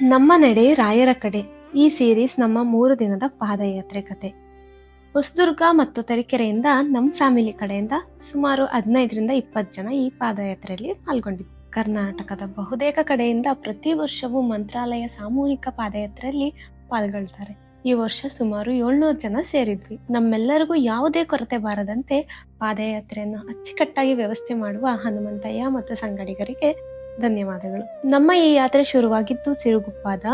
ನಮ್ಮ ನಡೆ ರಾಯರ ಕಡೆ ಈ ಸೀರೀಸ್ ನಮ್ಮ 3 ದಿನದ ಪಾದಯಾತ್ರೆ ಕತೆ. ಹೊಸದುರ್ಗ ಮತ್ತು ತರೀಕೆರೆಯಿಂದ ನಮ್ಮ ಫ್ಯಾಮಿಲಿ ಕಡೆಯಿಂದ ಸುಮಾರು 15ರಿಂದ 20 ಜನ ಈ ಪಾದಯಾತ್ರೆಯಲ್ಲಿ ಪಾಲ್ಗೊಂಡಿದ್ವಿ. ಕರ್ನಾಟಕದ ಬಹುತೇಕ ಕಡೆಯಿಂದ ಪ್ರತಿ ವರ್ಷವೂ ಮಂತ್ರಾಲಯ ಸಾಮೂಹಿಕ ಪಾದಯಾತ್ರೆಯಲ್ಲಿ ಪಾಲ್ಗೊಳ್ತಾರೆ. ಈ ವರ್ಷ ಸುಮಾರು 700 ಜನ ಸೇರಿದ್ವಿ. ನಮ್ಮೆಲ್ಲರಿಗೂ ಯಾವುದೇ ಕೊರತೆ ಬಾರದಂತೆ ಪಾದಯಾತ್ರೆಯನ್ನು ಅಚ್ಚುಕಟ್ಟಾಗಿ ವ್ಯವಸ್ಥೆ ಮಾಡುವ ಹನುಮಂತಯ್ಯ ಮತ್ತು ಸಂಗಡಿಗರಿಗೆ ಧನ್ಯವಾದಗಳು. ನಮ್ಮ ಈ ಯಾತ್ರೆ ಶುರುವಾಗಿದ್ದು ಸಿರುಗುಪ್ಪಾದ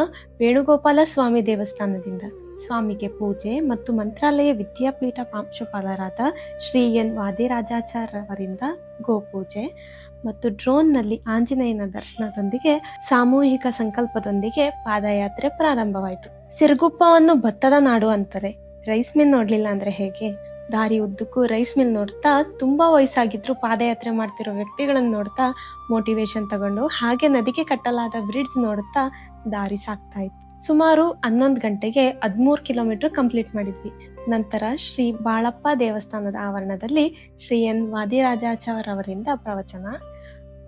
ವೇಣುಗೋಪಾಲ ಸ್ವಾಮಿ ದೇವಸ್ಥಾನದಿಂದ. ಸ್ವಾಮಿಗೆ ಪೂಜೆ ಮತ್ತು ಮಂತ್ರಾಲಯ ವಿದ್ಯಾಪೀಠ ಪ್ರಾಂಶುಪಾಲರಾದ ಶ್ರೀ ಎನ್ ವಾದಿರಾಜಾಚಾರ್ಯ ಅವರಿಂದ ಗೋಪೂಜೆ ಮತ್ತು ಡ್ರೋನ್ನಲ್ಲಿ ಆಂಜನೇಯನ ದರ್ಶನದೊಂದಿಗೆ ಸಾಮೂಹಿಕ ಸಂಕಲ್ಪದೊಂದಿಗೆ ಪಾದಯಾತ್ರೆ ಪ್ರಾರಂಭವಾಯಿತು. ಸಿರುಗುಪ್ಪವನ್ನು ಭತ್ತದ ನಾಡು ಅಂತಾರೆ. ರೈಸ್ ಮಿಲ್ ನೋಡ್ಲಿಲ್ಲ ಅಂದ್ರೆ ಹೇಗೆ? ದಾರಿ ಉದ್ದಕ್ಕೂ ರೈಸ್ ಮಿಲ್ ನೋಡ್ತಾ, ತುಂಬಾ ವಯಸ್ಸಾಗಿದ್ರು ಪಾದಯಾತ್ರೆ ಮಾಡ್ತಿರೋ ವ್ಯಕ್ತಿಗಳನ್ನ ನೋಡ್ತಾ ಮೋಟಿವೇಶನ್ ತಗೊಂಡು, ಹಾಗೆ ನದಿಗೆ ಕಟ್ಟಲಾದ ಬ್ರಿಡ್ಜ್ ನೋಡುತ್ತಾ ದಾರಿ ಸಾಕ್ತಾ ಇತ್ತು. ಸುಮಾರು 11 ಗಂಟೆಗೆ 13 ಕಿಲೋಮೀಟರ್ ಕಂಪ್ಲೀಟ್ ಮಾಡಿದ್ವಿ. ನಂತರ ಶ್ರೀ ಬಾಳಪ್ಪ ದೇವಸ್ಥಾನದ ಆವರಣದಲ್ಲಿ ಶ್ರೀ ಎನ್ ವಾದಿರಾಜಾಚಾರ್ಯ ಅವರಿಂದ ಪ್ರವಚನ,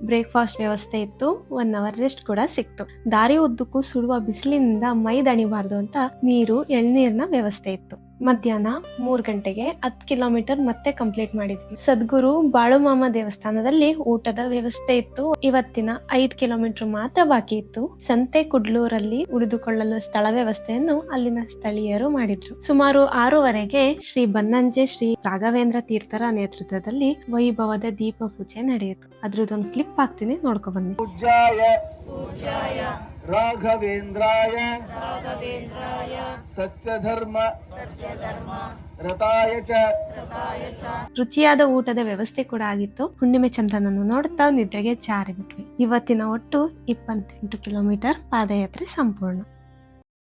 ಬ್ರೇಕ್ಫಾಸ್ಟ್ ವ್ಯವಸ್ಥೆ ಇತ್ತು. 1 ಅವರ್ ರೆಸ್ಟ್ ಕೂಡ ಸಿಕ್ತು. ದಾರಿ ಉದ್ದಕ್ಕೂ ಸುಡುವ ಬಿಸಿಲಿನಿಂದ ಮೈ ದಣಿಬಾರ್ದು ಅಂತ ನೀರು, ಎಳ್ನೀರಿನ ವ್ಯವಸ್ಥೆ ಇತ್ತು. ಮಧ್ಯಾಹ್ನ 3 ಗಂಟೆಗೆ 10 ಕಿಲೋಮೀಟರ್ ಮತ್ತೆ ಕಂಪ್ಲೀಟ್ ಮಾಡಿದ್ವಿ. ಸದ್ಗುರು ಬಾಳುಮಾಮ ದೇವಸ್ಥಾನದಲ್ಲಿ ಊಟದ ವ್ಯವಸ್ಥೆ ಇತ್ತು. ಇವತ್ತಿನ 5 ಕಿಲೋಮೀಟರ್ ಮಾತ್ರ ಬಾಕಿ ಇತ್ತು. ಸಂತೆ ಕುಡ್ಲೂರಲ್ಲಿ ಉಳಿದುಕೊಳ್ಳಲು ಸ್ಥಳ ವ್ಯವಸ್ಥೆಯನ್ನು ಅಲ್ಲಿನ ಸ್ಥಳೀಯರು ಮಾಡಿದ್ರು. ಸುಮಾರು 6:15ಗೆ ಶ್ರೀ ಬನ್ನಂಜೆ ಶ್ರೀ ರಾಘವೇಂದ್ರ ತೀರ್ಥರ ನೇತೃತ್ವದಲ್ಲಿ ವೈಭವದ ದೀಪ ಪೂಜೆ ನಡೆಯಿತು. ಅದ್ರದ್ದೊಂದು ಕ್ಲಿಪ್ ಹಾಕ್ತೀನಿ, ನೋಡ್ಕೊ ಬನ್ನಿ. ರಾಘವೇಂದ್ರಾಯ ಸತ್ಯಧರ್ಮ ರತಾಯ ಚ. ರುಚಿಯಾದ ಊಟದ ವ್ಯವಸ್ಥೆ ಕೂಡ ಆಗಿತ್ತು. ಹುಣ್ಣಿಮೆ ಚಂದ್ರನನ್ನು ನೋಡುತ್ತಾ ನಿದ್ರೆಗೆ ಜಾರಿ ಬಿಟ್ವಿ. ಇವತ್ತಿನ ಒಟ್ಟು 28 ಕಿಲೋಮೀಟರ್ ಪಾದಯಾತ್ರೆ ಸಂಪೂರ್ಣ.